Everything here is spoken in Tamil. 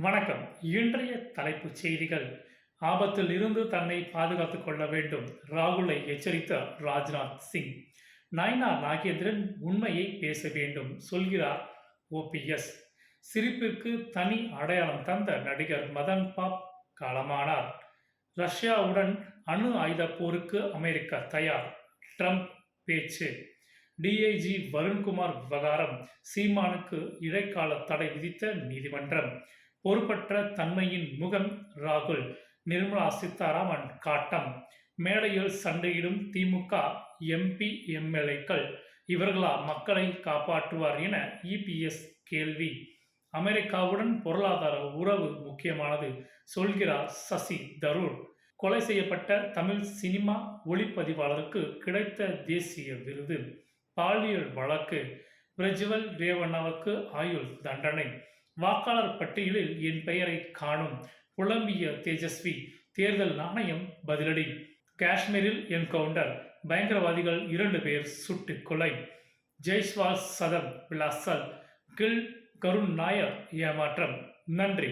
வணக்கம். இன்றைய தலைப்புச் செய்திகள். ஆபத்தில் இருந்து தன்னை பாதுகாத்துக் கொள்ள வேண்டும். ராகுலை எச்சரித்த ராஜ்நாத் சிங். நயனா நாகேந்திரன் உண்மையை பேச வேண்டும் சொல்கிறார் ஓபிஎஸ். சிரிப்பிற்கு தனி அடையாளம் தந்த நடிகர் மதன் பாப் காலமானார். ரஷ்யாவுடன் அணு ஆயுத போருக்கு அமெரிக்கா தயார். ட்ரம்ப் பேச்சு. டிஐஜி வருண்குமார் விவகாரம். சீமானுக்கு இடைக்கால தடை விதித்த நீதிமன்றம். பொறுப்பற்ற தன்மையின் முகம் ராகுல். நிர்மலா சீதாராமன் காட்டம். மேடையில் சண்டையிடும் திமுக எம்பி எம்எல்ஏக்கள் இவர்களா மக்களை காப்பாற்றுவார் என இபிஎஸ் கேள்வி. அமெரிக்காவுடன் பொருளாதார உறவு முக்கியமானது சொல்கிறார் சசி தரூர். கொலை செய்யப்பட்ட தமிழ் சினிமா ஒளிப்பதிவாளருக்கு கிடைத்த தேசிய விருது. பாலியல் வழக்கு. பிரஜ்வல் ரேவண்ணாவுக்கு ஆயுள் தண்டனை. வாக்காளர் பட்டியலில் என் பெயரை காணும் புலம்பிய தேஜஸ்வி. தேர்தல் ஆணையம் பதிலடி. காஷ்மீரில் என்கவுண்டர். பயங்கரவாதிகள் 2 பேர் சுட்டுக் கொலை. ஜெய்ஸ்வால் சதம் விளாசல். கில் கருண் நாயர் ஏமாற்றம். நன்றி.